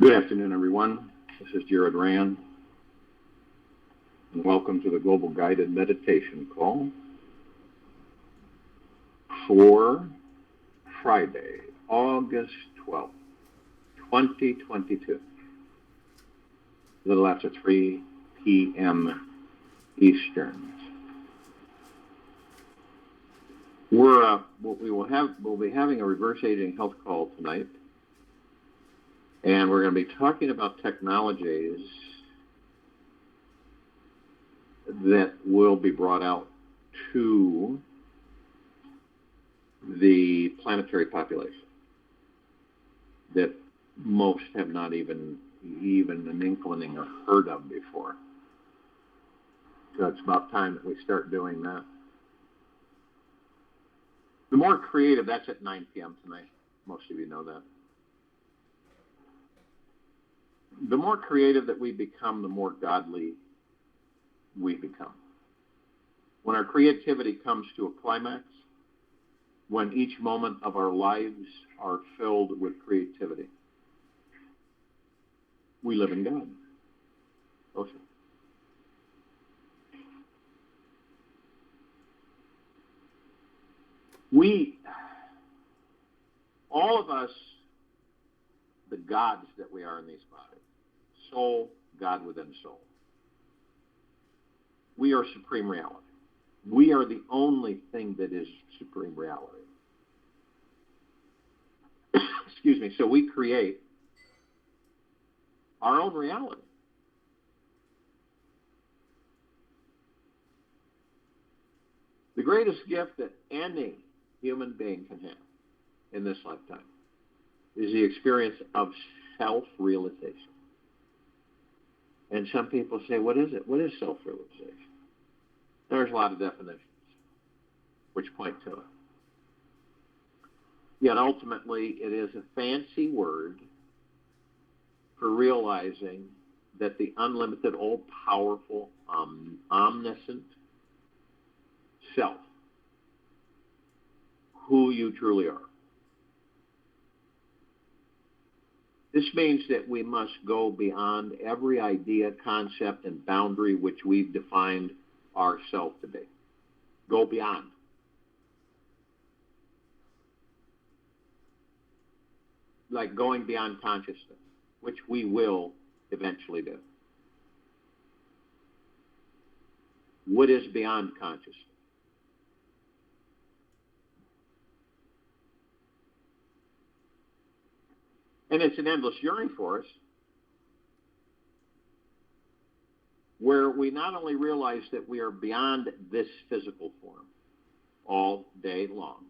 Good afternoon, everyone. This is Jared Rand, and welcome to the Global Guided Meditation Call for Friday, August 12th, 2022, a little after 3 p.m. Eastern. We'll be having a reverse aging health call tonight. And we're going to be talking about technologies that will be brought out to the planetary population that most have not even an inkling or heard of before. So it's about time that we start doing that. The more creative, that's at 9 p.m. tonight. Most of you know that. The more creative that we become, the more godly we become. When our creativity comes to a climax, when each moment of our lives are filled with creativity, we live in God. Also. All of us, the gods that we are in these bodies, soul, God within soul. We are supreme reality. We are the only thing that is supreme reality. Excuse me. So we create our own reality. The greatest gift that any human being can have in this lifetime is the experience of self-realization. And some people say, what is it? What is self-realization? There's a lot of definitions which point to it. Yet ultimately, it is a fancy word for realizing that the unlimited, all-powerful, omniscient self, who you truly are. This means that we must go beyond every idea, concept, and boundary which we've defined ourselves to be. Go beyond. Like going beyond consciousness, which we will eventually do. What is beyond consciousness? And it's an endless journey for us, where we not only realize that we are beyond this physical form all day long,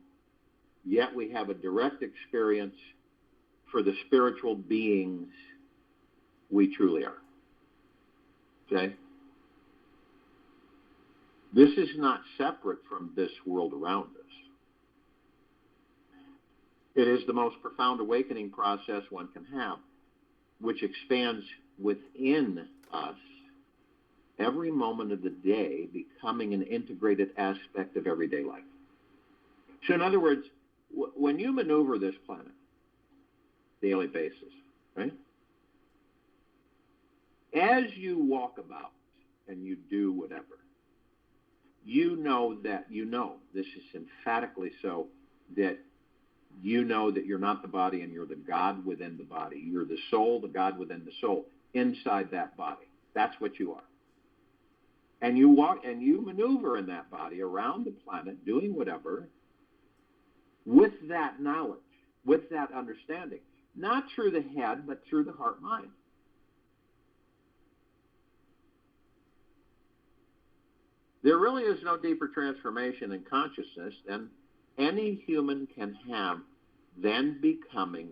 yet we have a direct experience for the spiritual beings we truly are. Okay? This is not separate from this world around us. It is the most profound awakening process one can have, which expands within us every moment of the day, becoming an integrated aspect of everyday life. So in other words, when you maneuver this planet, daily basis, right? As you walk about and you do whatever, you know, this is emphatically so, that you know that you're not the body and you're the God within the body. You're the soul, the God within the soul, inside that body. That's what you are. And you walk and you maneuver in that body around the planet, doing whatever, with that knowledge, with that understanding. Not through the head, but through the heart-mind. There really is no deeper transformation in consciousness than any human can have than becoming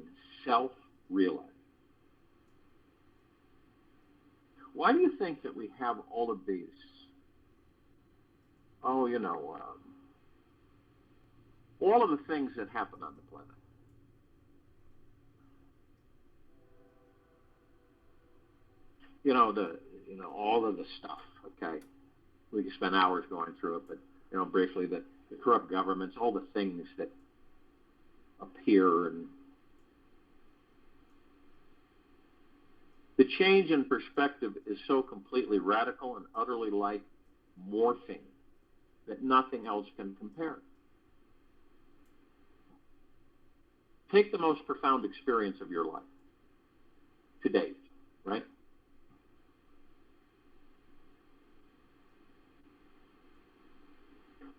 self-realized. Why do you think that we have all of these, all of the things that happen on the planet? All of the stuff, okay? We could spend hours going through it, but, briefly, the corrupt governments, all the things that appear and The change in perspective is so completely radical and utterly life-morphing that nothing else can compare. Take the most profound experience of your life to date, right?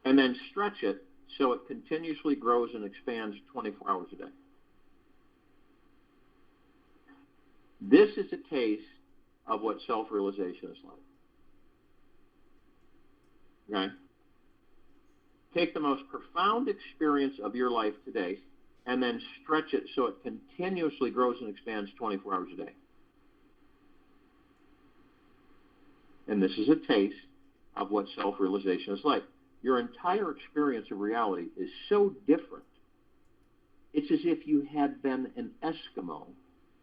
And then stretch it so it continuously grows and expands 24 hours a day. This is a taste of what self-realization is like. Okay? Take the most profound experience of your life today and then stretch it so it continuously grows and expands 24 hours a day. And this is a taste of what self-realization is like. Your entire experience of reality is so different. It's as if you had been an Eskimo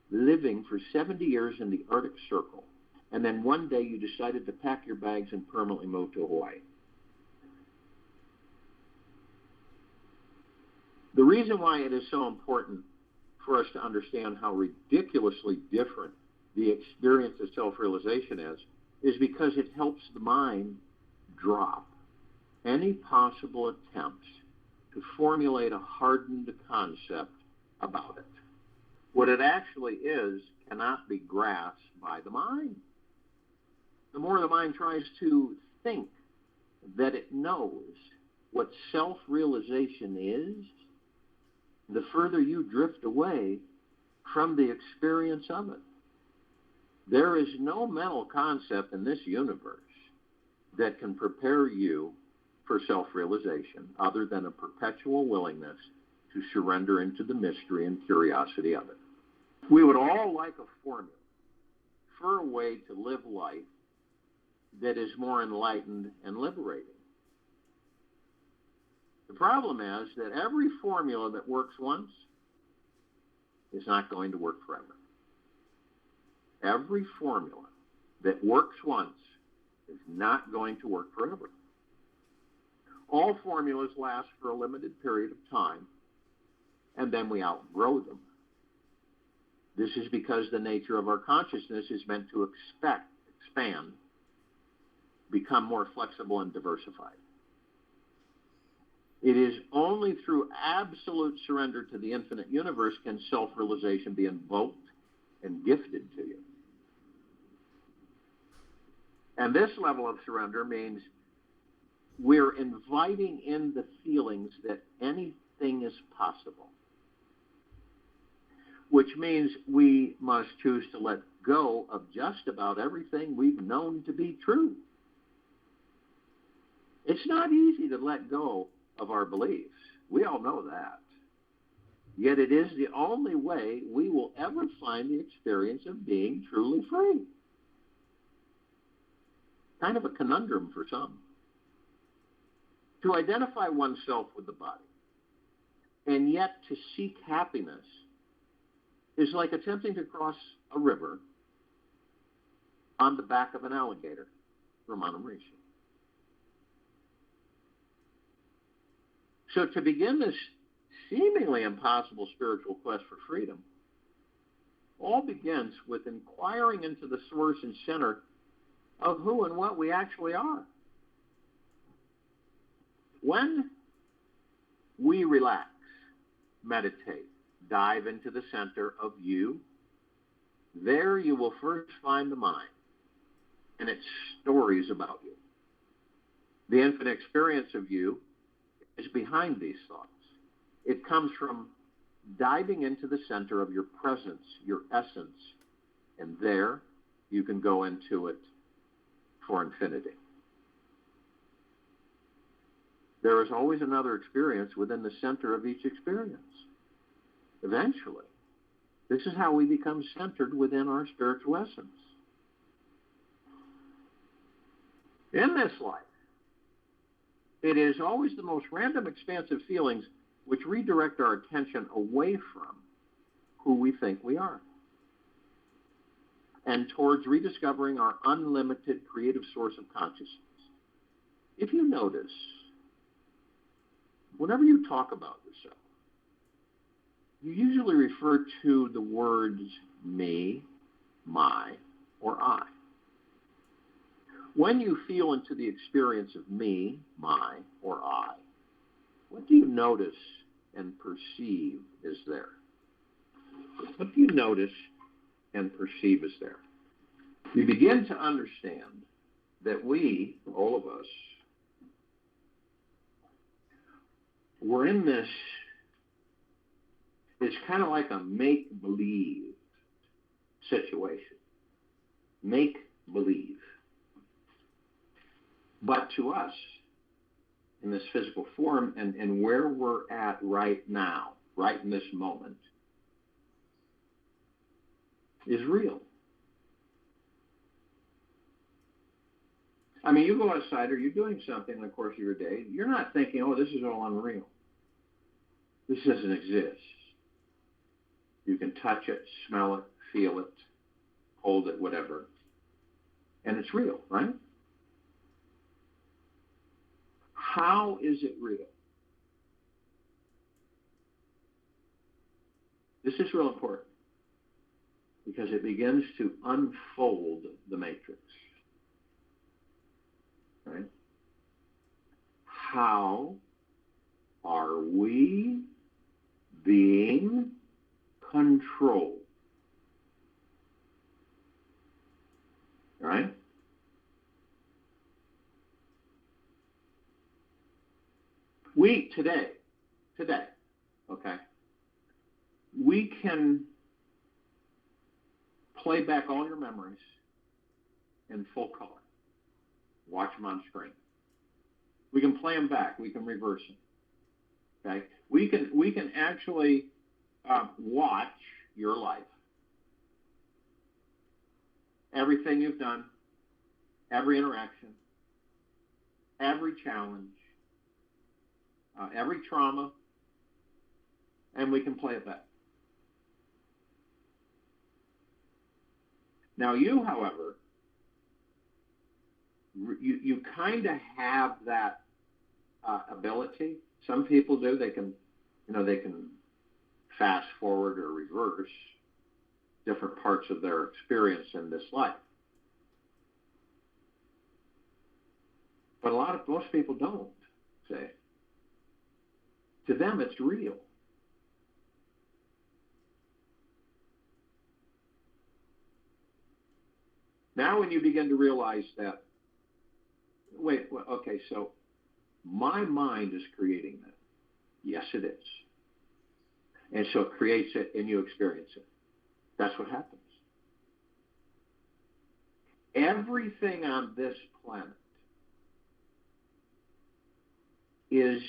living for 70 years in the Arctic Circle, and then one day you decided to pack your bags and permanently move to Hawaii. The reason why it is so important for us to understand how ridiculously different the experience of self-realization is because it helps the mind drop any possible attempts to formulate a hardened concept about it. What it actually is cannot be grasped by the mind. The more the mind tries to think that it knows what self-realization is, the further you drift away from the experience of it. There is no mental concept in this universe that can prepare you for self-realization other than a perpetual willingness to surrender into the mystery and curiosity of it. We would all like a formula for a way to live life that is more enlightened and liberating. The problem is that every formula that works once is not going to work forever. Every formula that works once is not going to work forever. All formulas last for a limited period of time, and then we outgrow them. This is because the nature of our consciousness is meant to expand, become more flexible and diversified. It is only through absolute surrender to the infinite universe can self-realization be invoked and gifted to you. And this level of surrender means we're inviting in the feelings that anything is possible, which means we must choose to let go of just about everything we've known to be true. It's not easy to let go of our beliefs. We all know that. Yet it is the only way we will ever find the experience of being truly free. Kind of a conundrum for some. To identify oneself with the body and yet to seek happiness is like attempting to cross a river on the back of an alligator, Ramana Maharishi. So to begin this seemingly impossible spiritual quest for freedom, all begins with inquiring into the source and center of who and what we actually are. When we relax, meditate, dive into the center of you, there you will first find the mind and its stories about you. The infinite experience of you is behind these thoughts. It comes from diving into the center of your presence, your essence, and there you can go into it for infinity. There is always another experience within the center of each experience. Eventually, this is how we become centered within our spiritual essence. In this life, it is always the most random, expansive feelings which redirect our attention away from who we think we are and towards rediscovering our unlimited creative source of consciousness. If you notice, whenever you talk about yourself, you usually refer to the words me, my, or I. When you feel into the experience of me, my, or I, what do you notice and perceive is there? What do you notice and perceive is there? You begin to understand that we, all of us, we're in this, it's kind of like a make-believe situation. Make-believe. But to us, in this physical form, and where we're at right now, right in this moment, is real. I mean, you go outside or you're doing something in the course of your day, you're not thinking, oh, this is all unreal. This doesn't exist. You can touch it, smell it, feel it, hold it, whatever. And it's real, right? How is it real? This is real important because it begins to unfold the matrix. Right? How are we being controlled? Right? We, today, okay, we can play back all your memories in full color. Watch them on screen. We can play them back. We can reverse them. Okay? We can actually watch your life. Everything you've done, every interaction, every challenge, every trauma, and we can play it back. Now you, however, you kind of have that ability. Some people do. They can fast forward or reverse different parts of their experience in this life. But most people don't, say. To them, it's real. Now when you begin to realize that, okay, so my mind is creating that. Yes, it is. And so it creates it and you experience it. That's what happens. Everything on this planet is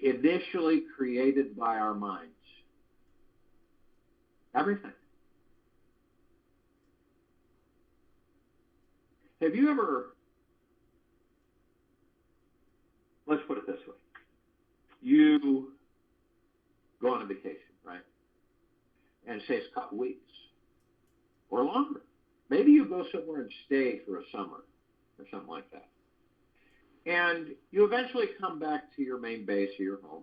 initially created by our minds. Everything. Have you ever, let's put it this way. You go on a vacation, right? And say it's a couple weeks or longer. Maybe you go somewhere and stay for a summer or something like that. And you eventually come back to your main base or your home.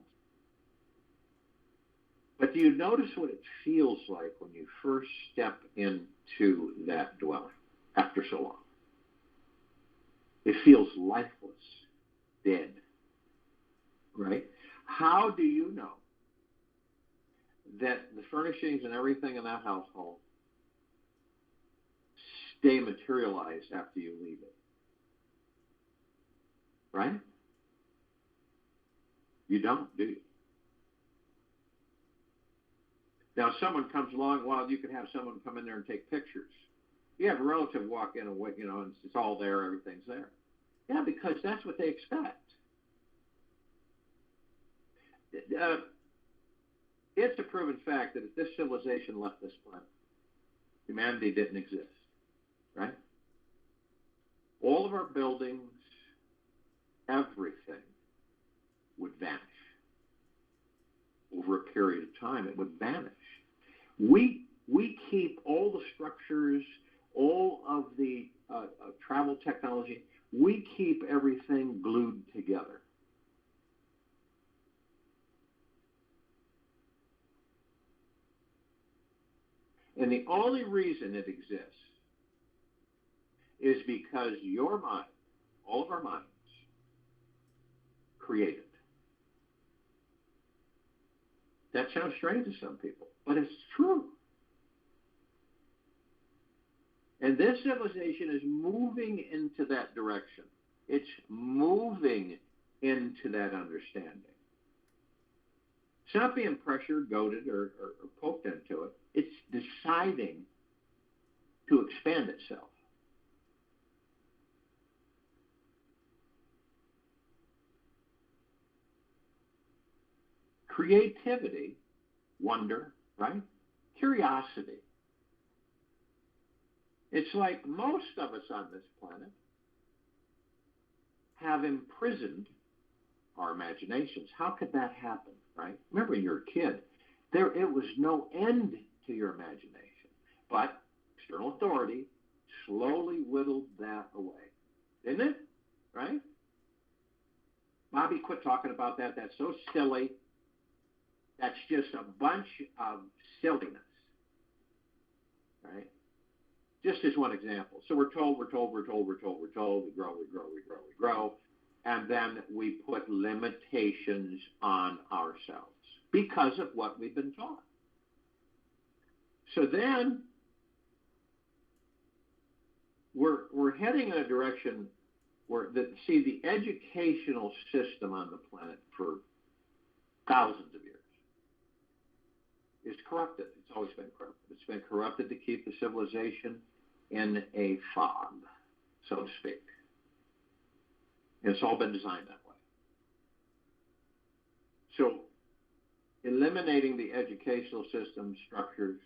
But do you notice what it feels like when you first step into that dwelling after so long? It feels lifeless, dead, right? How do you know that the furnishings and everything in that household stay materialized after you leave it? Right? You don't, do you? Now, if someone comes along, well, you can have someone come in there and take pictures. You have a relative walk in and and it's all there, everything's there. Yeah, because that's what they expect. It's a proven fact that if this civilization left this planet, humanity didn't exist, right? All of our buildings, everything would vanish. Over a period of time, it would vanish. We keep all the structures, all of the travel technology, we keep everything glued together. And the only reason it exists is because your mind, all of our minds, created. That sounds strange to some people, but it's true. And this civilization is moving into that direction. It's moving into that understanding. It's not being pressured, goaded, or poked into it. It's deciding to expand itself. Creativity, wonder, right? Curiosity. It's like most of us on this planet have imprisoned our imaginations. How could that happen, right? Remember, when you were a kid, it was no end to your imagination. But external authority slowly whittled that away. Didn't it? Right? Bobby, quit talking about that. That's so silly. That's just a bunch of silliness. Right? Just as one example. So we're told. We grow. And then we put limitations on ourselves because of what we've been taught. So then we're heading in a direction where the educational system on the planet for thousands of years is corrupted. It's always been corrupted. It's been corrupted to keep the civilization in a fog, so to speak. And it's all been designed that way. So eliminating the educational system structures,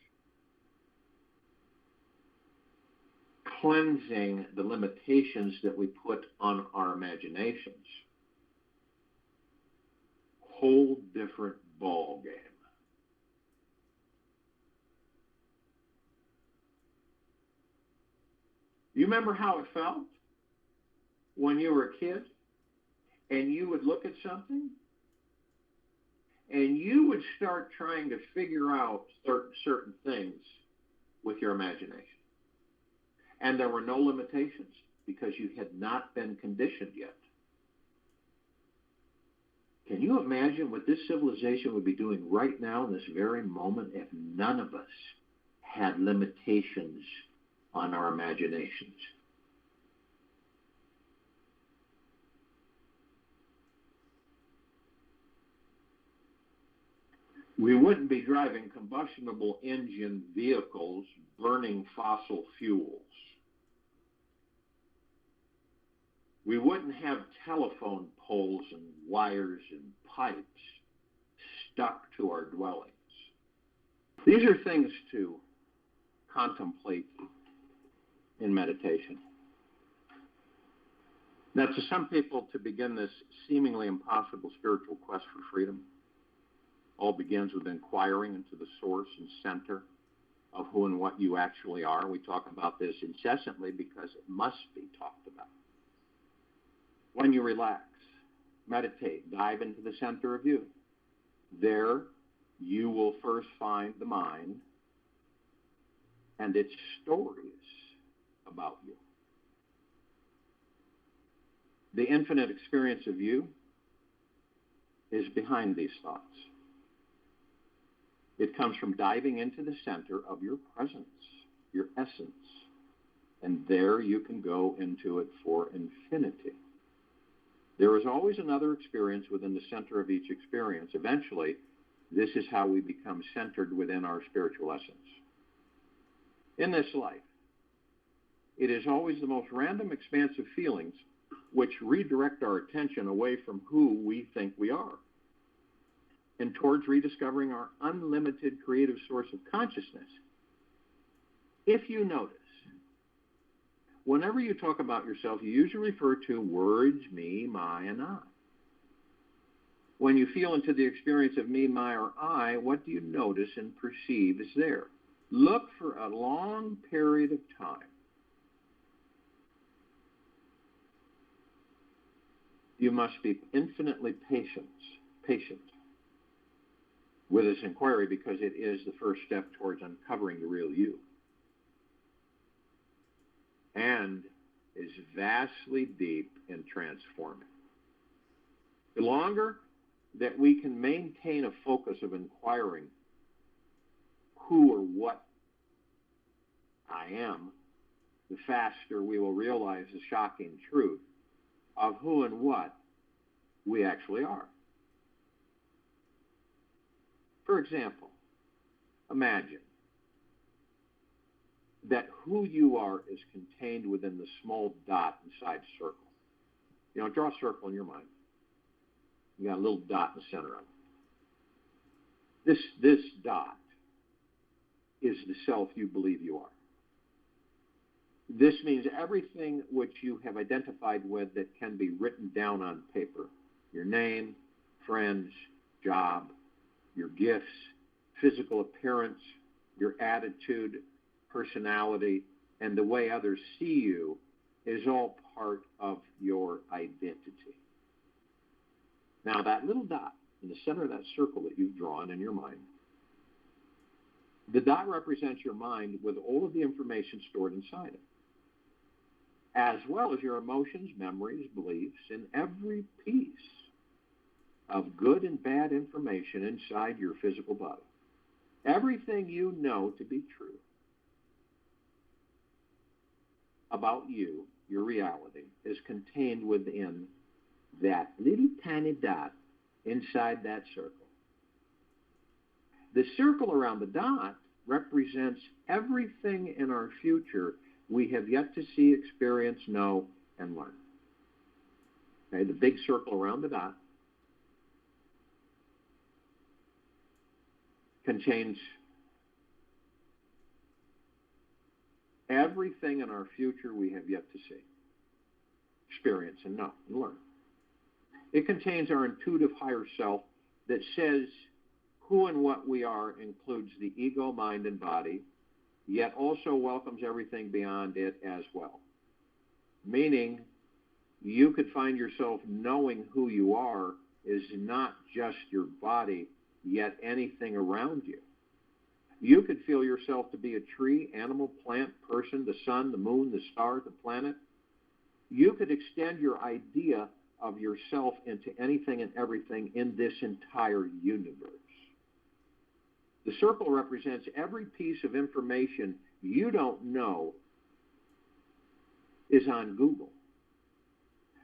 cleansing the limitations that we put on our imaginations, whole different ball game. You remember how it felt when you were a kid and you would look at something and you would start trying to figure out certain things with your imagination? And there were no limitations because you had not been conditioned yet. Can you imagine what this civilization would be doing right now in this very moment if none of us had limitations on our imaginations? We wouldn't be driving combustible engine vehicles burning fossil fuels. We wouldn't have telephone poles and wires and pipes stuck to our dwellings. These are things to contemplate in meditation. Now, to some people, to begin this seemingly impossible spiritual quest for freedom all begins with inquiring into the source and center of who and what you actually are. We talk about this incessantly because it must be talked about. When you relax, meditate, dive into the center of you. There, you will first find the mind and its stories about you. The infinite experience of you is behind these thoughts. It comes from diving into the center of your presence, your essence, and there you can go into it for infinity. There is always another experience within the center of each experience. Eventually, this is how we become centered within our spiritual essence. In this life, it is always the most random, expansive feelings which redirect our attention away from who we think we are and towards rediscovering our unlimited creative source of consciousness. If you notice, whenever you talk about yourself, you usually refer to words, me, my, and I. When you feel into the experience of me, my, or I, what do you notice and perceive is there? Look for a long period of time. You must be infinitely patient. with this inquiry because it is the first step towards uncovering the real you. And is vastly deep and transforming. The longer that we can maintain a focus of inquiring who or what I am, the faster we will realize the shocking truth of who and what we actually are. For example, imagine that who you are is contained within the small dot inside a circle. You know, draw a circle in your mind. You got a little dot in the center of it. This dot is the self you believe you are. This means everything which you have identified with that can be written down on paper. Your name, friends, job, your gifts, physical appearance, your attitude, personality, and the way others see you is all part of your identity. Now, that little dot in the center of that circle that you've drawn in your mind, the dot represents your mind with all of the information stored inside it, as well as your emotions, memories, beliefs, and every piece of good and bad information inside your physical body. Everything you know to be true about you, your reality, is contained within that little tiny dot inside that circle. The circle around the dot represents everything in our future we have yet to see, experience, know, and learn. Okay, the big circle around the dot contains everything in our future we have yet to see, experience, and know, and learn. It contains our intuitive higher self that says who and what we are includes the ego, mind, and body, yet also welcomes everything beyond it as well. Meaning, you could find yourself knowing who you are is not just your body, yet anything around you. You could feel yourself to be a tree, animal, plant, person, the sun, the moon, the star, the planet. You could extend your idea of yourself into anything and everything in this entire universe. The circle represents every piece of information you don't know is on Google,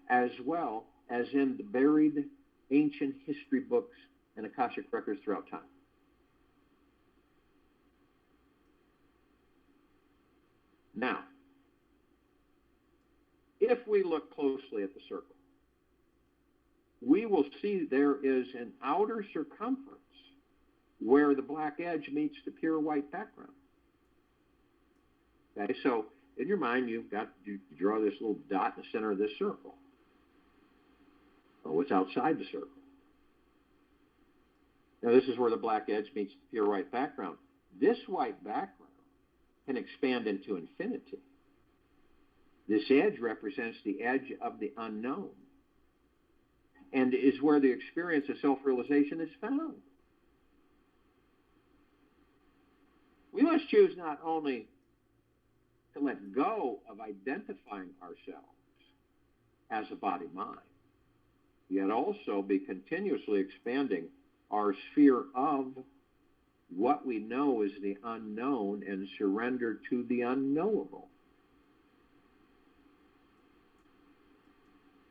as well as in the buried ancient history books and Akashic records throughout time. Now, if we look closely at the circle, we will see there is an outer circumference where the black edge meets the pure white background. Okay, so in your mind, you draw this little dot in the center of this circle. Well, what's outside the circle? Now, this is where the black edge meets the pure white background. This white background can expand into infinity. This edge represents the edge of the unknown and is where the experience of self-realization is found. We must choose not only to let go of identifying ourselves as a body-mind, yet also be continuously expanding our sphere of what we know is the unknown and surrender to the unknowable.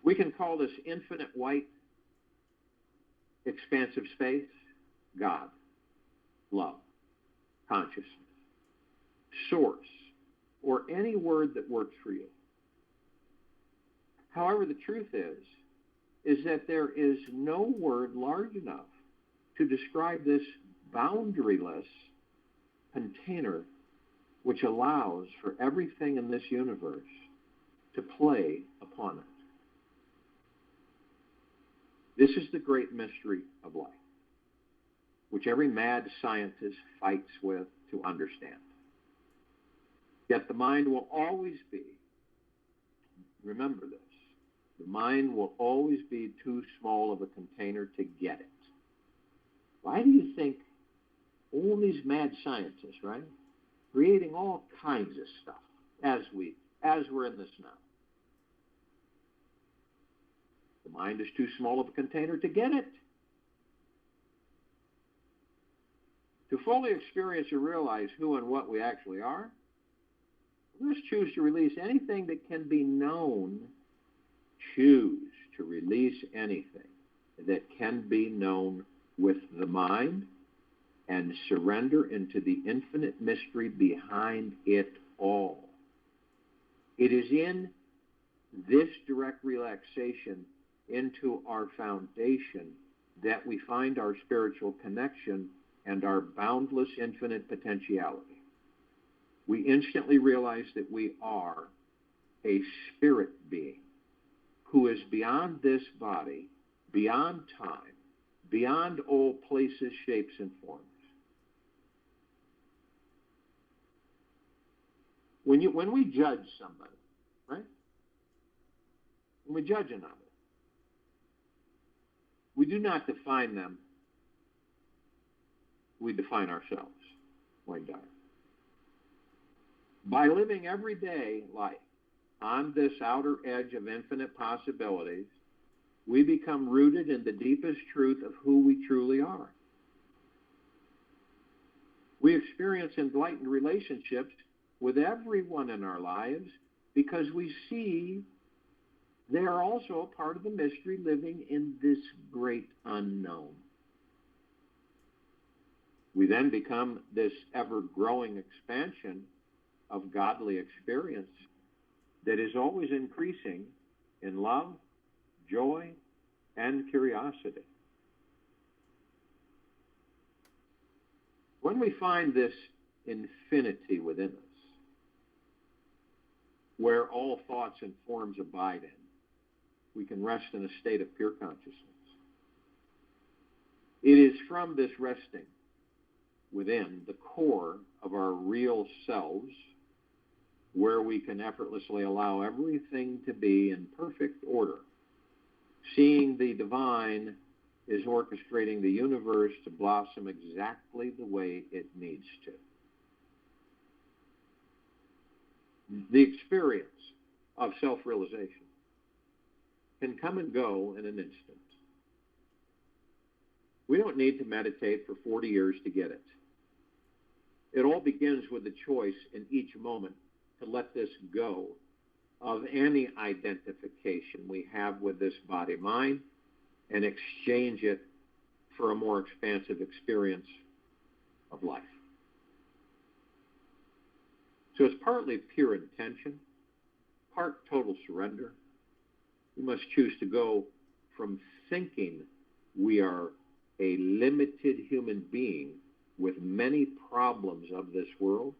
We can call this infinite white, expansive space God, love, consciousness, source, or any word that works for you. However, the truth is that there is no word large enough to describe this boundaryless container which allows for everything in this universe to play upon it. This is the great mystery of life, which every mad scientist fights with to understand. Yet the mind will always be, remember this, the mind will always be too small of a container to get it. Why do you think All these mad scientists, right? Creating all kinds of stuff as we're in this now. The mind is too small of a container to get it. To fully experience or realize who and what we actually are, we must choose to release anything that can be known. Choose to release anything that can be known with the mind and surrender into the infinite mystery behind it all. It is in this direct relaxation into our foundation that we find our spiritual connection and our boundless infinite potentiality. We instantly realize that we are a spirit being who is beyond this body, beyond time, beyond all places, shapes, and forms. When we judge somebody, right? When we judge another, we do not define them. We define ourselves. Wayne Dyer. By living everyday life on this outer edge of infinite possibilities, we become rooted in the deepest truth of who we truly are. We experience enlightened relationships with everyone in our lives because we see they are also a part of the mystery living in this great unknown. We then become this ever-growing expansion of godly experience that is always increasing in love, joy, and curiosity. When we find this infinity within us, where all thoughts and forms abide in, we can rest in a state of pure consciousness. It is from this resting within the core of our real selves where we can effortlessly allow everything to be in perfect order, seeing the divine is orchestrating the universe to blossom exactly the way it needs to. The experience of self-realization can come and go in an instant. We don't need to meditate for 40 years to get it. It all begins with the choice in each moment to let this go of any identification we have with this body-mind and exchange it for a more expansive experience of life. So it's partly pure intention, part total surrender. We must choose to go from thinking we are a limited human being with many problems of this world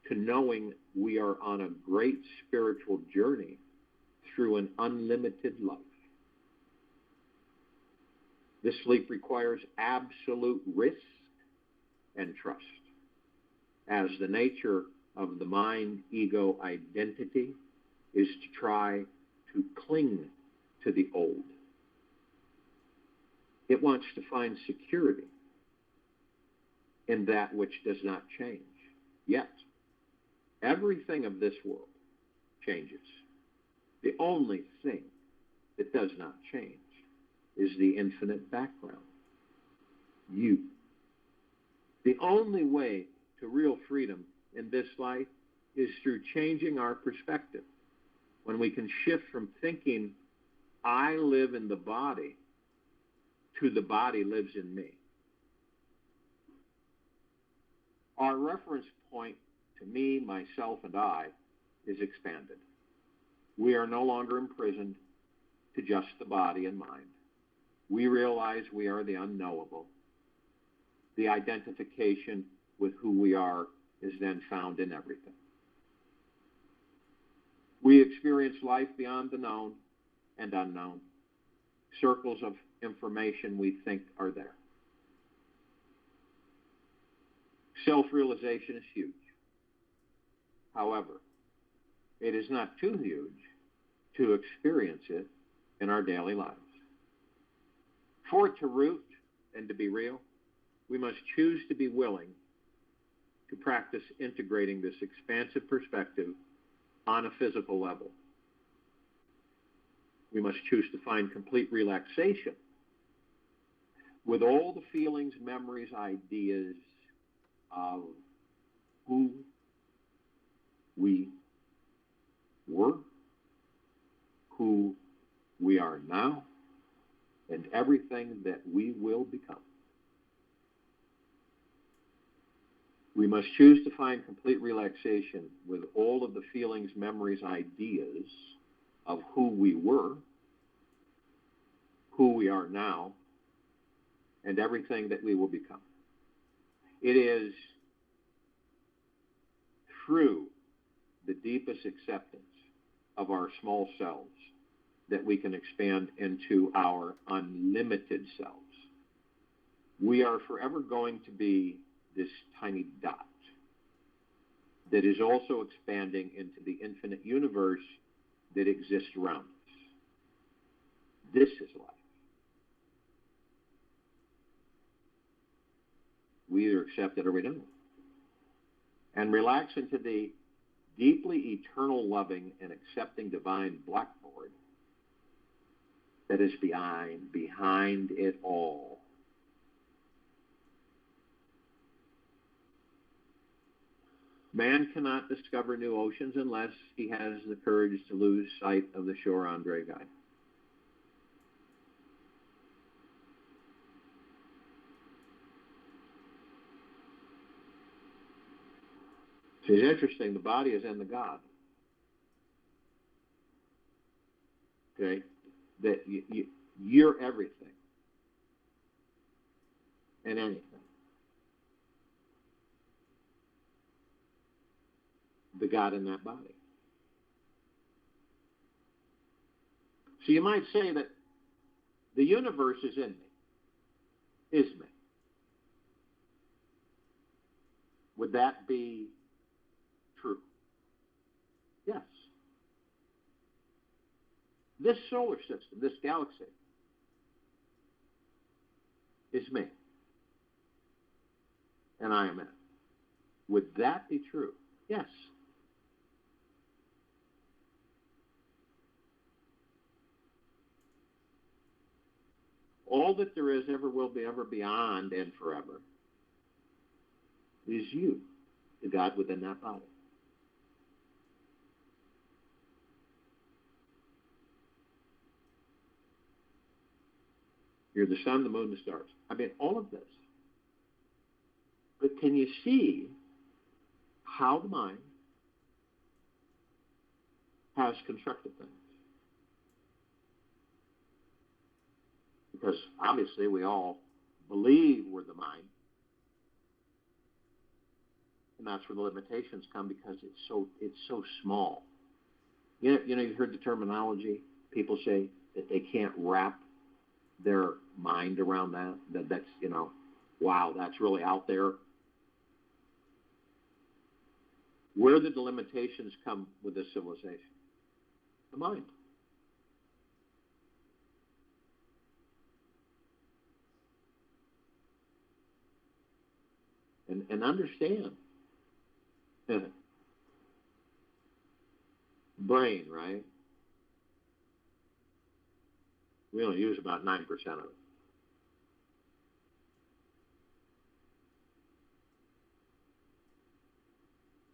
to knowing we are on a great spiritual journey through an unlimited life. This leap requires absolute risk and trust, as the nature of the mind-ego identity is to try to cling to the old. It wants to find security in that which does not change. Yet, everything of this world changes. The only thing that does not change is the infinite background, you. The only way to real freedom in this life is through changing our perspective. When we can shift from thinking, I live in the body, to the body lives in me. Our reference point to me, myself, and I is expanded. We are no longer imprisoned to just the body and mind. We realize we are the unknowable. The identification with who we are is then found in everything. We experience life beyond the known and unknown, circles of information we think are there. Self-realization is huge. However, it is not too huge to experience it in our daily lives. For it to root and to be real, we must choose to be willing to practice integrating this expansive perspective on a physical level. We must choose to find complete relaxation with all the feelings, memories, ideas of who we were, who we are now, and everything that we will become. We must choose to find complete relaxation with all of the feelings, memories, ideas of who we were, who we are now, and everything that we will become. It is through the deepest acceptance of our small selves that we can expand into our unlimited selves. We are forever going to be this tiny dot that is also expanding into the infinite universe that exists around us. This is life. We either accept it or we don't. And relax into the deeply eternal, loving, and accepting divine blackboard that is behind it all. Man cannot discover new oceans unless he has the courage to lose sight of the shore Andre guide. So it's interesting, the body is in the God. Okay? That you're everything and anything. The God in that body. So you might say that the universe is in me, is me. Would that be true? Yes. This solar system, this galaxy, is me. And I am it. Would that be true? Yes. All that there is, ever will be, ever beyond, and forever is you, the God within that body. You're the sun, the moon, the stars. I mean, all of this. But can you see how the mind has constructed things? Because obviously we all believe we're the mind. And that's where the limitations come, because it's so small. You know, you've heard the terminology. People say that they can't wrap their mind around that. That's, wow, that's really out there. Where did the limitations come with this civilization? The mind. And understand. Brain, right? We only use about 9% of it.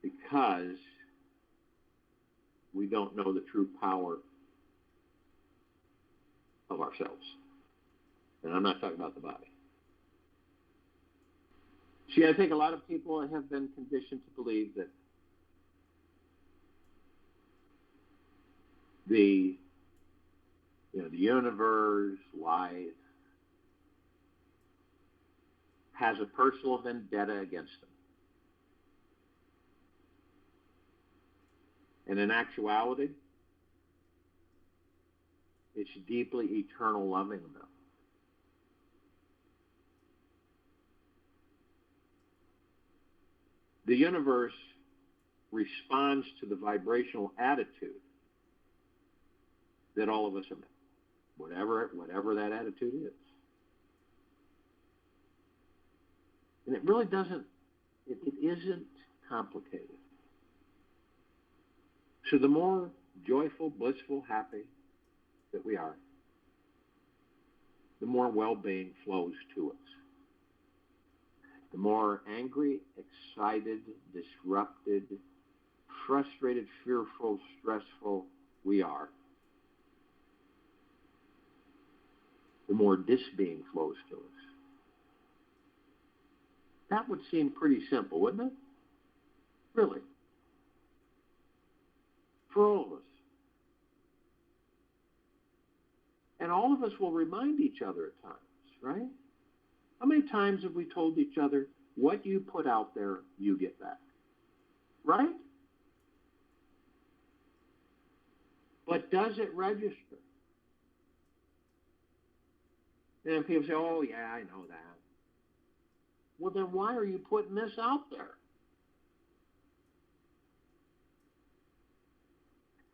Because we don't know the true power of ourselves. And I'm not talking about the body. See, I think a lot of people have been conditioned to believe that the universe, life, has a personal vendetta against them. And in actuality, it's deeply eternal loving them. The universe responds to the vibrational attitude that all of us emit, whatever that attitude is. And it really doesn't, it isn't complicated. So the more joyful, blissful, happy that we are, the more well-being flows to us. The more angry, excited, disrupted, frustrated, fearful, stressful we are, the more disbeing flows to us. That would seem pretty simple, wouldn't it? Really. For all of us. And all of us will remind each other at times, right? How many times have we told each other, what you put out there, you get back? Right? But does it register? And people say, oh, yeah, I know that. Well, then why are you putting this out there?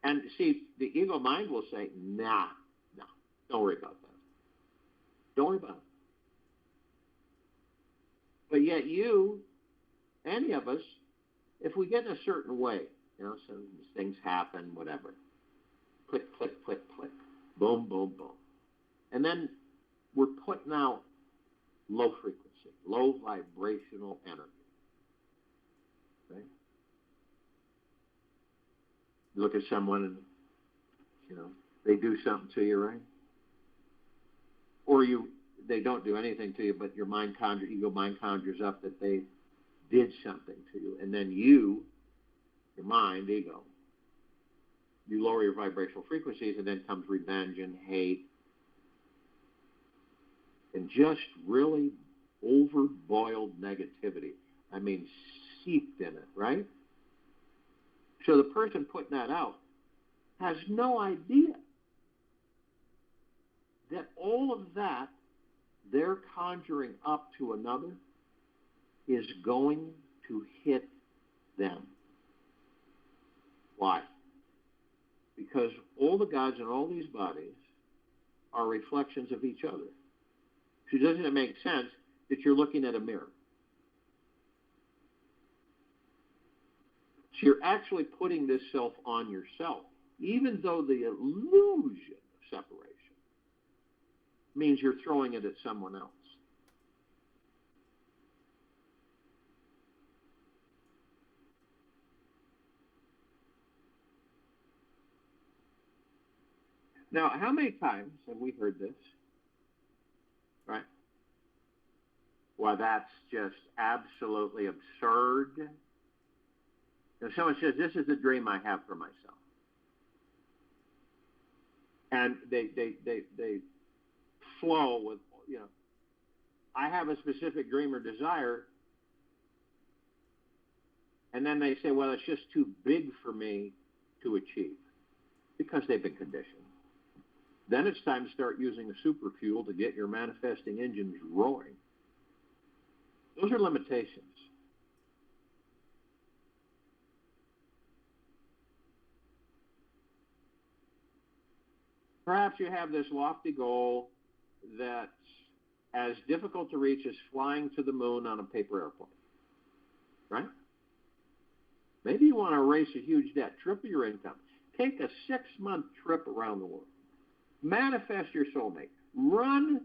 And see, the ego mind will say, nah, don't worry about that. Don't worry about it. But yet you, any of us, if we get in a certain way, so things happen, whatever. Click, click, click, click. Boom, boom, boom. And then we're putting out low frequency, low vibrational energy. Right? You look at someone and, they do something to you, right? Or they don't do anything to you, but your ego mind conjures up that they did something to you. And then your mind, ego, you lower your vibrational frequencies, and then comes revenge and hate and just really overboiled negativity. I mean, seeped in it, right? So the person putting that out has no idea that all of that they're conjuring up to another is going to hit them. Why? Because all the gods in all these bodies are reflections of each other. So doesn't it make sense that you're looking at a mirror? So you're actually putting this self on yourself, even though the illusion of separation means you're throwing it at someone else. Now, how many times have we heard this? Right? Well, that's just absolutely absurd. If someone says, this is the dream I have for myself. And they flow with, I have a specific dream or desire, and then they say, well, it's just too big for me to achieve, because they've been conditioned. Then it's time to start using the super fuel to get your manifesting engines roaring. Those are limitations. Perhaps you have this lofty goal that's as difficult to reach as flying to the moon on a paper airplane, right? Maybe you want to erase a huge debt, triple your income, take a 6-month trip around the world, manifest your soulmate, run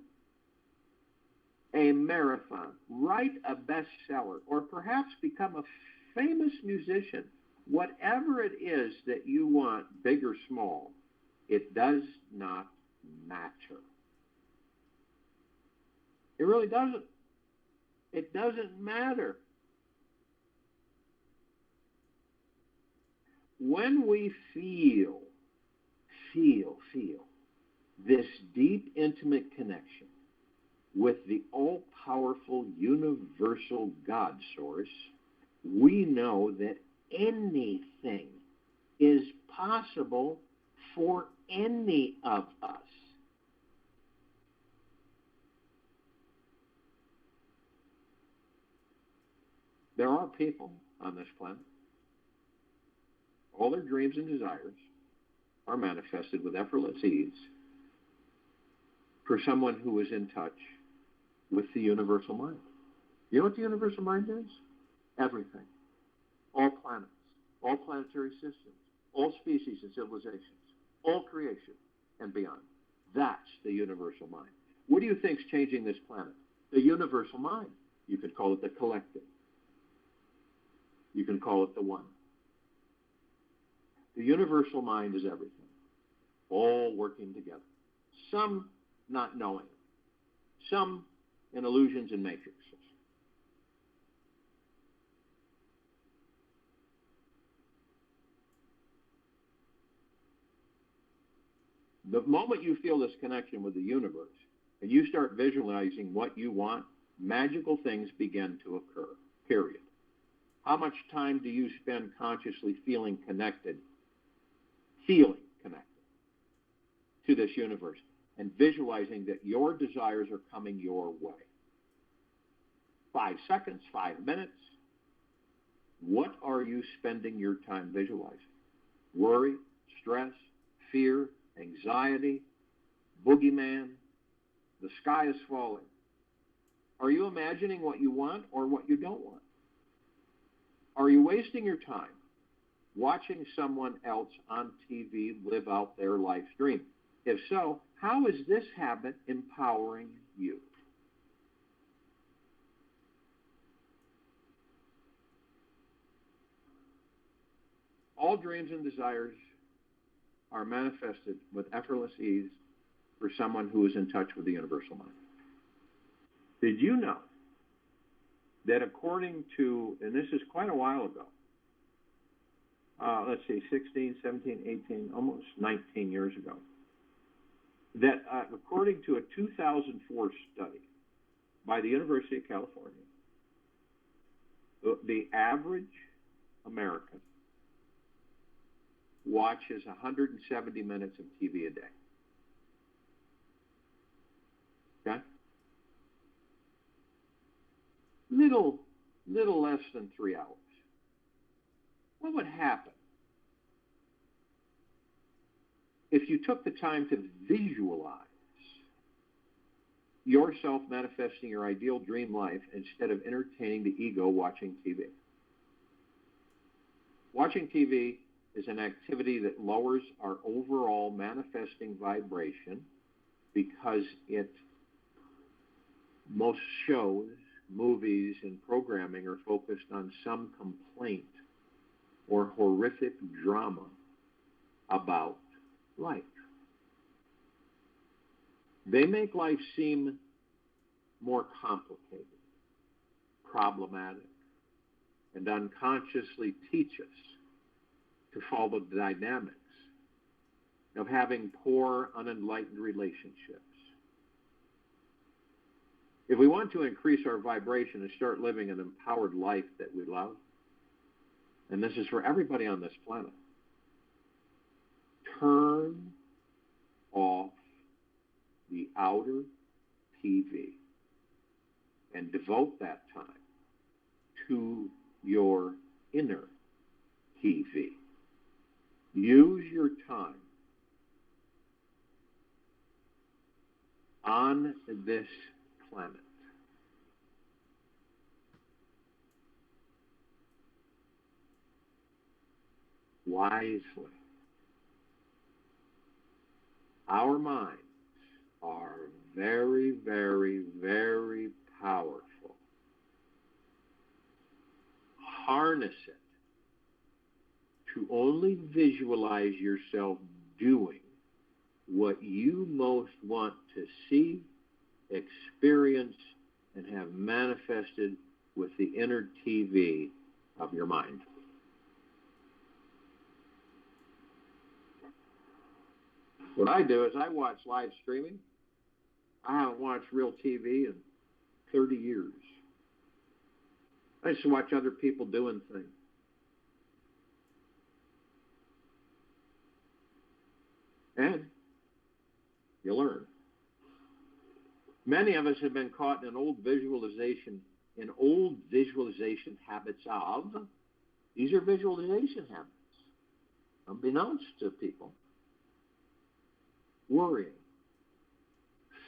a marathon, write a bestseller, or perhaps become a famous musician. Whatever it is that you want, big or small, it does not matter. It really doesn't. It doesn't matter. When we feel this deep, intimate connection with the all-powerful, universal God source, we know that anything is possible for any of us. There are people on this planet, all their dreams and desires are manifested with effortless ease for someone who is in touch with the universal mind. You know what the universal mind is? Everything. All planets, all planetary systems, all species and civilizations, all creation and beyond. That's the universal mind. What do you think is changing this planet? The universal mind. You could call it the collective. You can call it the one. The universal mind is everything, all working together. Some not knowing it, some in illusions and matrices. The moment you feel this connection with the universe and you start visualizing what you want, magical things begin to occur, period. How much time do you spend consciously feeling connected to this universe and visualizing that your desires are coming your way? 5 seconds, 5 minutes. What are you spending your time visualizing? Worry, stress, fear, anxiety, boogeyman, the sky is falling. Are you imagining what you want or what you don't want? Are you wasting your time watching someone else on TV live out their life's dream? If so, how is this habit empowering you? All dreams and desires are manifested with effortless ease for someone who is in touch with the universal mind. Did you know that according to, and this is quite a while ago, let's see, 16, 17, 18, almost 19 years ago, that according to a 2004 study by the University of California, the average American watches 170 minutes of TV a day. Okay? Little less than 3 hours. What would happen if you took the time to visualize yourself manifesting your ideal dream life instead of entertaining the ego watching TV? Watching TV is an activity that lowers our overall manifesting vibration because most shows, movies, and programming are focused on some complaint or horrific drama about life. They make life seem more complicated, problematic, and unconsciously teach us to follow the dynamics of having poor, unenlightened relationships. If we want to increase our vibration and start living an empowered life that we love, and this is for everybody on this planet, turn off the outer TV and devote that time to your inner TV. Use your time on this planet wisely. Our minds are very, very, very powerful. Harness it to only visualize yourself doing what you most want to see, experience, and have manifested with the inner TV of your mind. What I do is I watch live streaming. I haven't watched real TV in 30 years. I just watch other people doing things. And you learn. Many of us have been caught in old visualization habits of. These are visualization habits, unbeknownst to people. Worrying,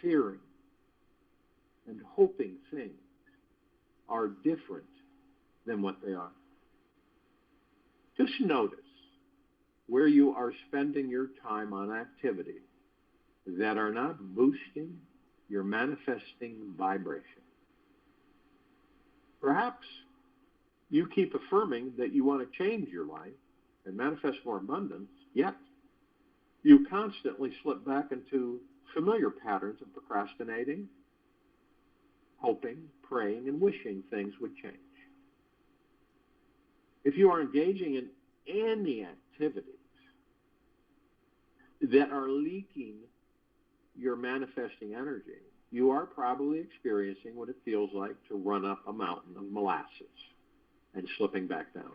fearing, and hoping things are different than what they are. Just notice where you are spending your time on activities that are not boosting your manifesting vibration. Perhaps you keep affirming that you want to change your life and manifest more abundance, yet you constantly slip back into familiar patterns of procrastinating, hoping, praying, and wishing things would change. If you are engaging in any activities that are leaking your manifesting energy, you are probably experiencing what it feels like to run up a mountain of molasses and slipping back down.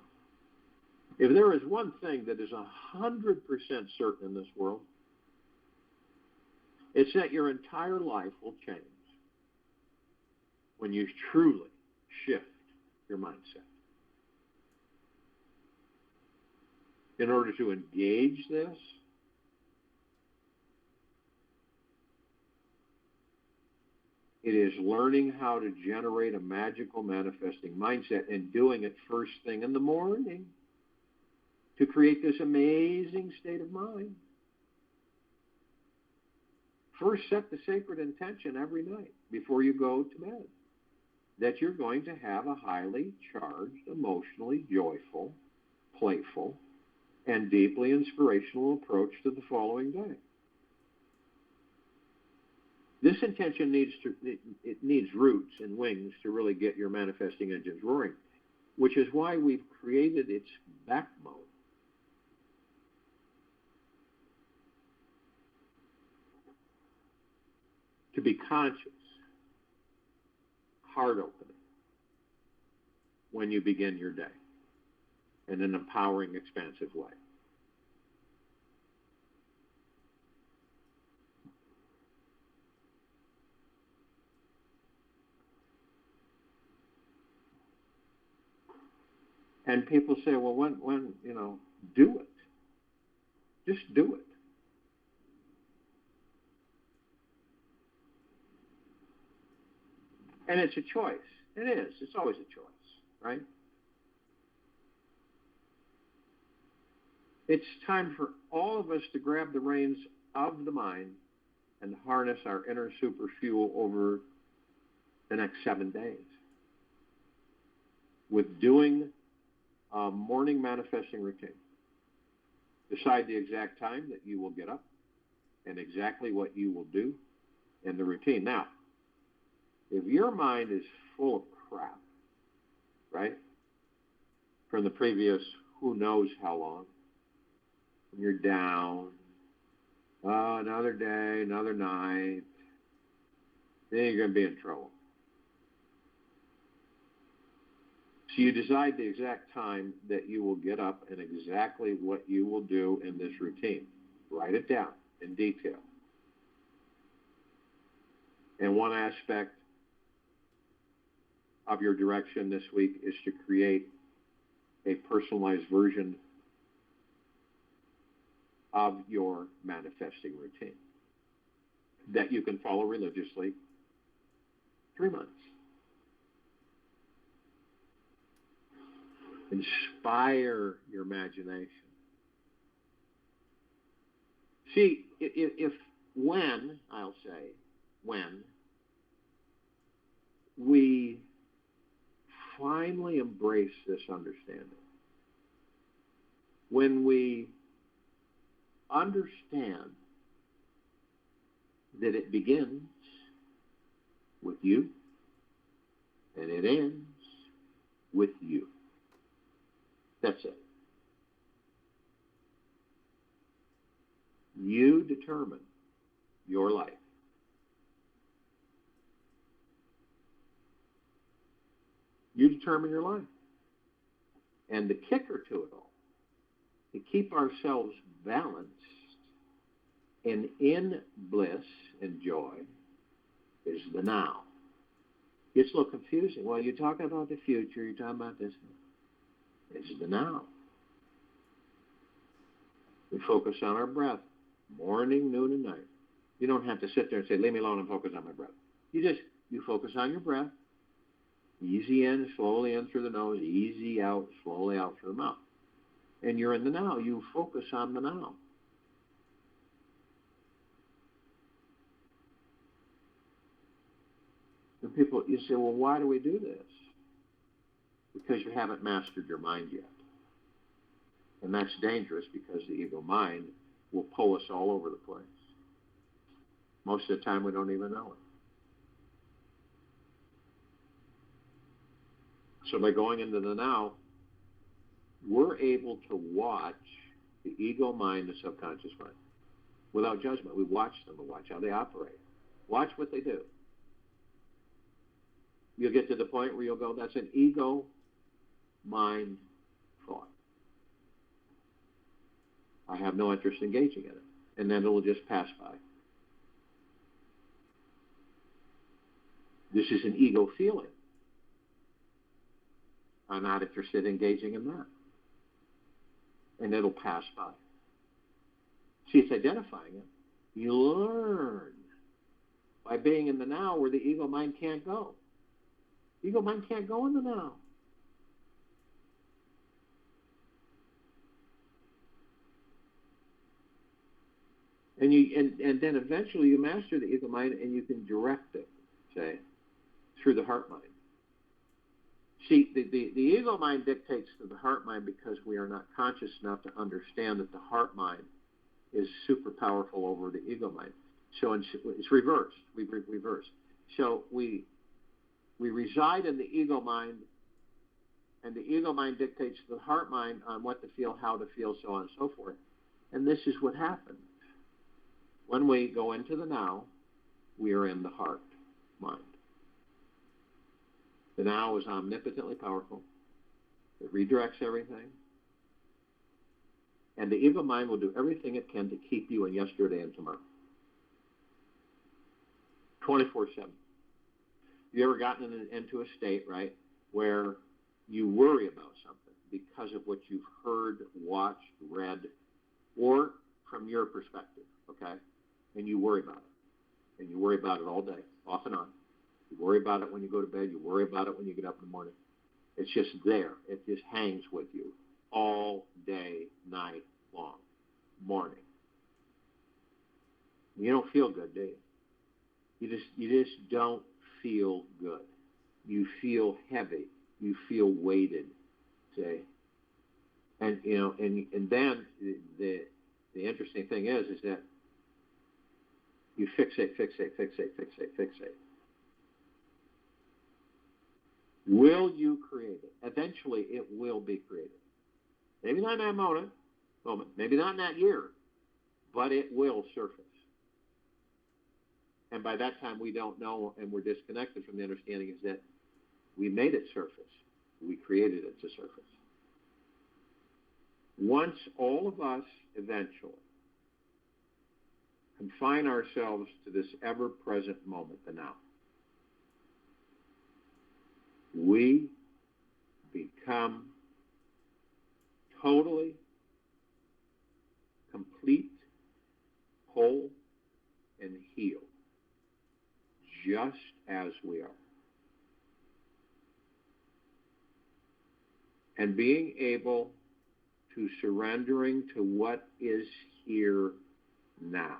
If there is one thing that is 100% certain in this world, it's that your entire life will change when you truly shift your mindset. In order to engage this, it is learning how to generate a magical manifesting mindset and doing it first thing in the morning to create this amazing state of mind. First, set the sacred intention every night before you go to bed that you're going to have a highly charged, emotionally joyful, playful, and deeply inspirational approach to the following day. This intention needs roots and wings to really get your manifesting engines roaring, which is why we've created its backbone. To be conscious, heart opening, when you begin your day in an empowering, expansive way. And people say, well, when, do it. Just do it. And it's a choice. It is. It's always a choice, right? It's time for all of us to grab the reins of the mind and harness our inner super fuel over the next 7 days with doing a morning manifesting routine. Decide the exact time that you will get up and exactly what you will do in the routine. Now, if your mind is full of crap, right, from the previous who knows how long, and you're down, another day, another night, then you're going to be in trouble. So you decide the exact time that you will get up and exactly what you will do in this routine. Write it down in detail. And one aspect of your direction this week is to create a personalized version of your manifesting routine that you can follow religiously 3 months. Inspire your imagination. See, when we finally embrace this understanding, when we understand that it begins with you and it ends with you. That's it. You determine your life. You determine your life. And the kicker to it all, to keep ourselves balanced and in bliss and joy, is the now. It's a little confusing. Well, you're talking about the future, you're talking about this. It's the now. We focus on our breath, morning, noon, and night. You don't have to sit there and say, leave me alone and focus on my breath. You focus on your breath, Easy in, slowly in through the nose, easy out, slowly out through the mouth. And you're in the now. You focus on the now. And people, you say, well, why do we do this? Because you haven't mastered your mind yet. And that's dangerous because the ego mind will pull us all over the place. Most of the time we don't even know it. So by going into the now, we're able to watch the ego mind, the subconscious mind, without judgment. We watch them. We watch how they operate. Watch what they do. You'll get to the point where you'll go, that's an ego mind thought. I have no interest in engaging in it. And then it'll just pass by. This is an ego feeling. I'm not interested in engaging in that. And it'll pass by. See, it's identifying it. You learn by being in the now where the ego mind can't go. Ego mind can't go in the now. And then eventually you master the ego mind and you can direct it, say, through the heart mind. See, the ego mind dictates to the heart mind because we are not conscious enough to understand that the heart mind is super powerful over the ego mind. So it's reversed. We've reversed. So we reside in the ego mind, and the ego mind dictates to the heart mind on what to feel, how to feel, so on and so forth. And this is what happens. When we go into the now, we are in the heart mind. The now is omnipotently powerful. It redirects everything. And the ego mind will do everything it can to keep you in yesterday and tomorrow. 24/7. You ever gotten into a state, right, where you worry about something because of what you've heard, watched, read, or from your perspective, okay? And you worry about it. And you worry about it all day, off and on. You worry about it when you go to bed. You worry about it when you get up in the morning. It's just there. It just hangs with you all day, night long, morning. You don't feel good, do you? You just don't feel good. You feel heavy. You feel weighted, say. And and then the interesting thing is that you fixate. Will you create it? Eventually, it will be created. Maybe not in that moment, maybe not in that year, but it will surface. And by that time, we don't know, and we're disconnected from the understanding is that we made it surface. We created it to surface. Once all of us eventually confine ourselves to this ever-present moment, the now, we become totally, complete, whole, and healed, just as we are. And being able to surrendering to what is here now.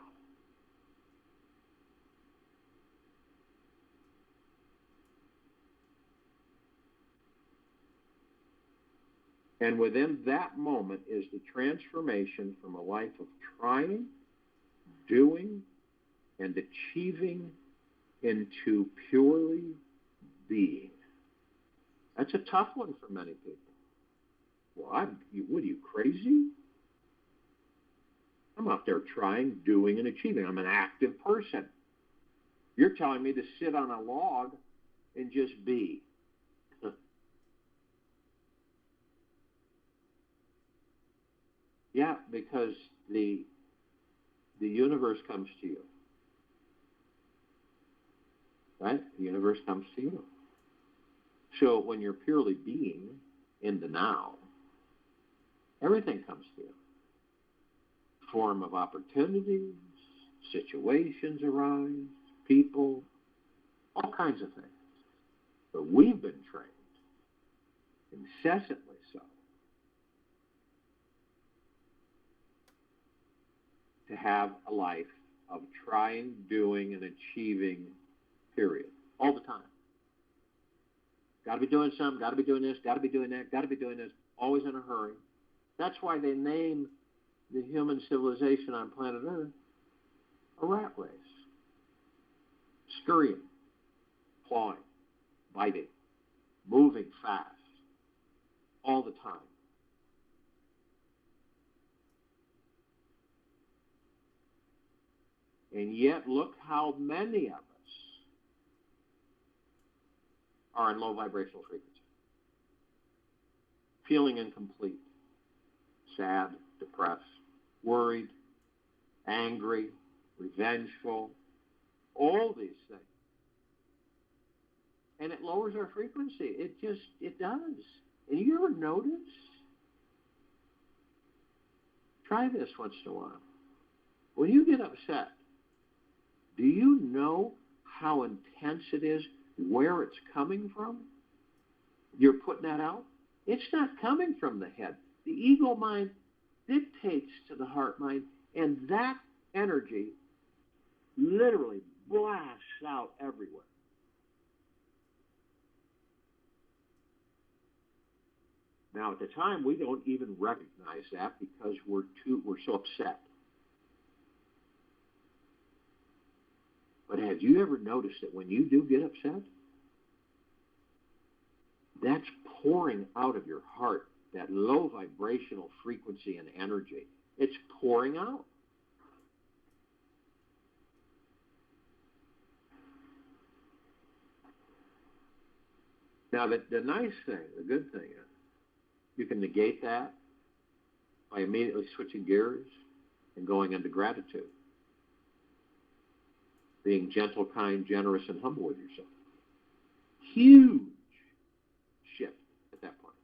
And within that moment is the transformation from a life of trying, doing, and achieving into purely being. That's a tough one for many people. Well, what are you, crazy? I'm out there trying, doing, and achieving. I'm an active person. You're telling me to sit on a log and just be. Yeah, because the universe comes to you. Right? The universe comes to you. So when you're purely being in the now, everything comes to you. Form of opportunities, situations arise, people, all kinds of things. But we've been trained, incessantly so, to have a life of trying, doing, and achieving, period, all the time. Got to be doing something, got to be doing this, got to be doing that, got to be doing this, always in a hurry. That's why they name the human civilization on planet Earth a rat race. Scurrying, clawing, biting, moving fast, all the time. And yet, look how many of us are in low vibrational frequency, feeling incomplete, sad, depressed, worried, angry, revengeful, all these things. And it lowers our frequency. It does. And you ever notice? Try this once in a while. When you get upset, do you know how intense it is, where it's coming from? You're putting that out? It's not coming from the head. The ego mind dictates to the heart mind, and that energy literally blasts out everywhere. Now, at the time, we don't even recognize that because we're so upset. But have you ever noticed that when you do get upset, that's pouring out of your heart, that low vibrational frequency and energy. It's pouring out. Now, the nice thing, the good thing is, you can negate that by immediately switching gears and going into gratitude. Being gentle, kind, generous, and humble with yourself. Huge shift at that point.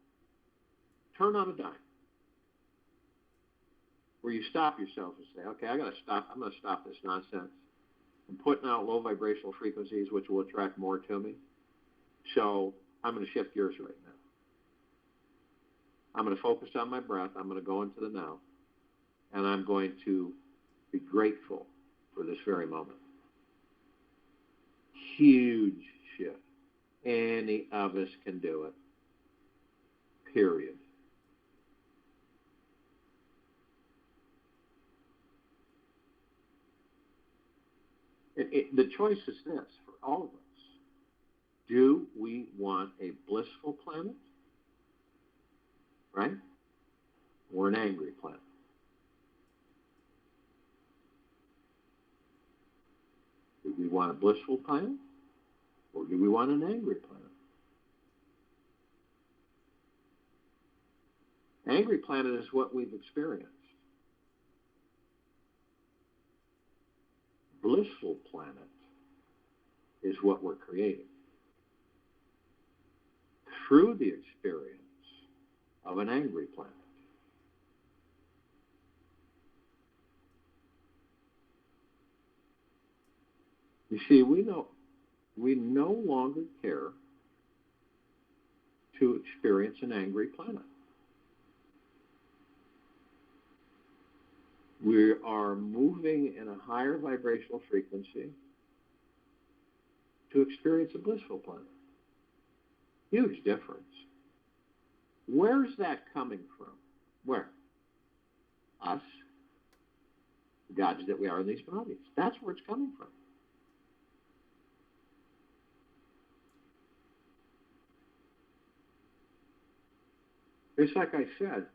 Turn on a dime. Where you stop yourself and say, okay, I'm going to stop this nonsense. I'm putting out low vibrational frequencies, which will attract more to me. So I'm going to shift gears right now. I'm going to focus on my breath. I'm going to go into the now. And I'm going to be grateful for this very moment. Huge shift. Any of us can do it. Period. The choice is this for all of us. Do we want a blissful planet? Right? Or an angry planet? Do we want a blissful planet? Or do we want an angry planet? Angry planet is what we've experienced. Blissful planet is what we're creating through the experience of an angry planet. You see, we no longer care to experience an angry planet. We are moving in a higher vibrational frequency to experience a blissful planet. Huge difference. Where's that coming from? Where? Us, the gods that we are in these bodies. That's where it's coming from. It's like I said,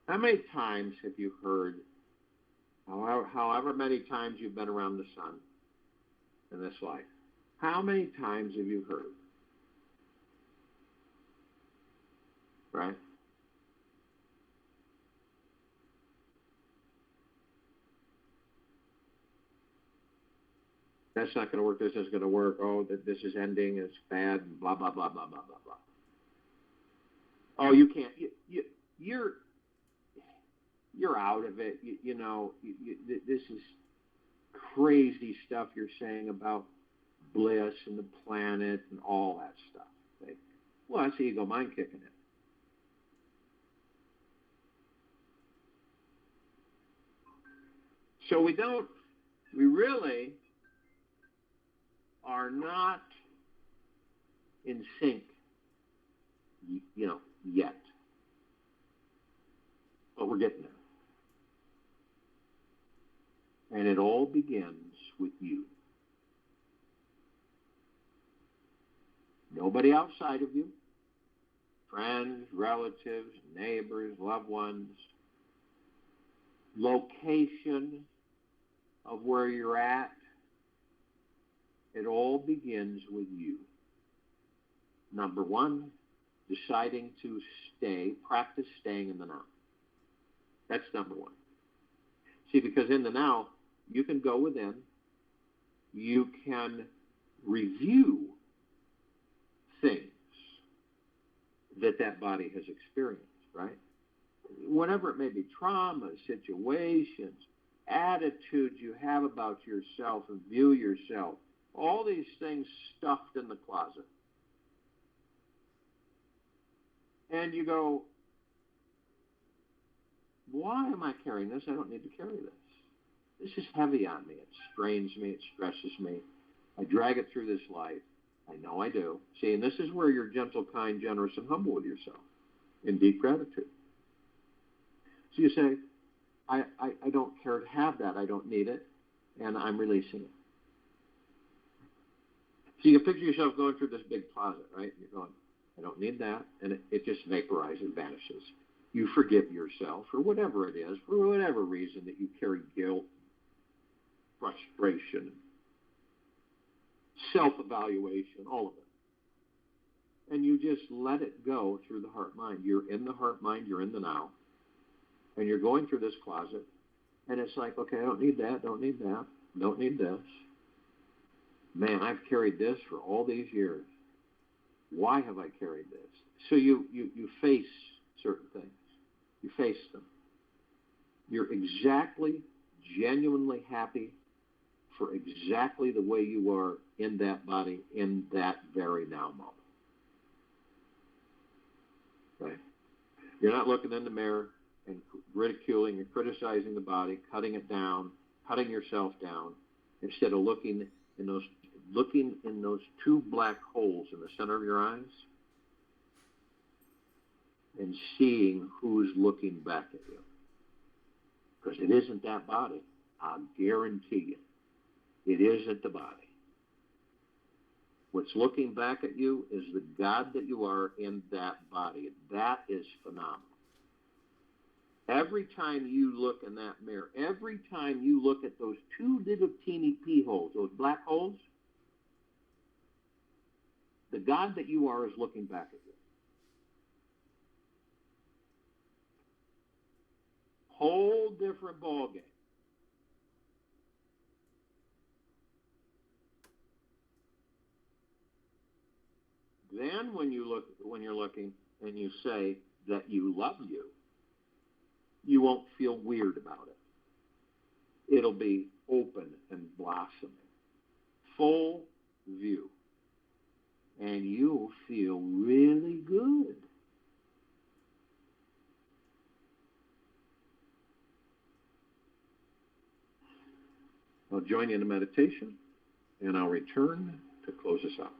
how many times have you heard, however many times you've been around the sun in this life, how many times have you heard? Right? That's not going to work. This isn't going to work. Oh, this is ending. It's bad. Blah, blah, blah, blah, blah, blah, blah. Oh, you can't. You're out of it. This is crazy stuff you're saying about bliss and the planet and all that stuff. Okay? Well, that's the ego mind kicking in. So we really are not in sync, yet. But we're getting there. And it all begins with you. Nobody outside of you. Friends, relatives, neighbors, loved ones. Location of where you're at. It all begins with you. Number one, deciding to practice staying in the now. That's number one. See, because in the now, you can go within, you can review things that body has experienced, right? Whatever it may be, trauma, situations, attitudes you have about yourself and view yourself, all these things stuffed in the closet. And you go, why am I carrying this? I don't need to carry this. This is heavy on me. It strains me. It stresses me. I drag it through this life. I know I do. See, and this is where you're gentle, kind, generous, and humble with yourself in deep gratitude. So you say, I don't care to have that. I don't need it. And I'm releasing it. So you can picture yourself going through this big closet, right? You're going, I don't need that. And it just vaporizes, vanishes. You forgive yourself for whatever it is, for whatever reason that you carry guilt, frustration, self-evaluation, all of it. And you just let it go through the heart-mind. You're in the heart-mind, you're in the now, and you're going through this closet, and it's like, okay, I don't need that, don't need that, don't need this. Man, I've carried this for all these years. Why have I carried this? So you face certain things. You face them. You're exactly, genuinely happy for exactly the way you are in that body in that very now moment. Okay? You're not looking in the mirror and ridiculing and criticizing the body, cutting it down, cutting yourself down, instead of looking in those two black holes in the center of your eyes and seeing who's looking back at you. Because it isn't that body. I guarantee you. It isn't the body. What's looking back at you is the God that you are in that body. That is phenomenal. Every time you look in that mirror, every time you look at those two little teeny pea holes, those black holes, the God that you are is looking back at you. Whole different ballgame. Then when you're looking and you say that you love you, you won't feel weird about it. It'll be open and blossoming. Full view. And you'll feel really good. I'll join you in a meditation, and I'll return to close us out.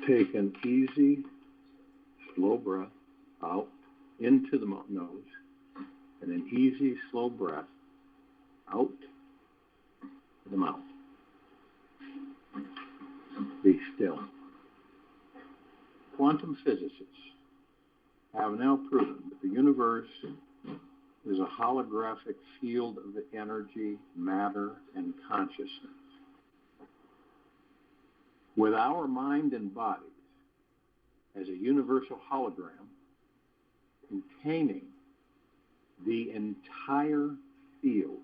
Take an easy, slow breath out into the nose, and an easy, slow breath out to the mouth. Be still. Quantum physicists have now proven that the universe is a holographic field of energy, matter, and consciousness. With our mind and bodies as a universal hologram containing the entire field,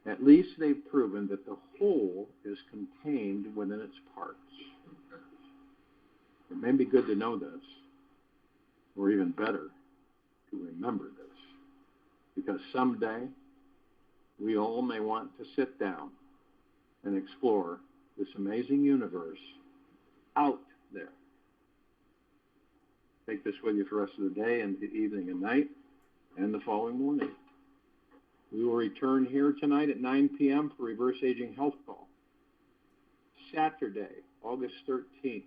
at least they've proven that the whole is contained within its parts. It may be good to know this, or even better, to remember this, because someday we all may want to sit down and explore this amazing universe out there. Take this with you for the rest of the day and the evening and night and the following morning. We will return here tonight at 9 p.m. for Reverse Aging Health Call. Saturday, August 13th,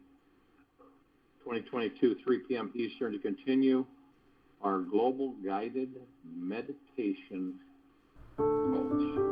2022, 3 p.m. Eastern, to continue our global guided meditation calls.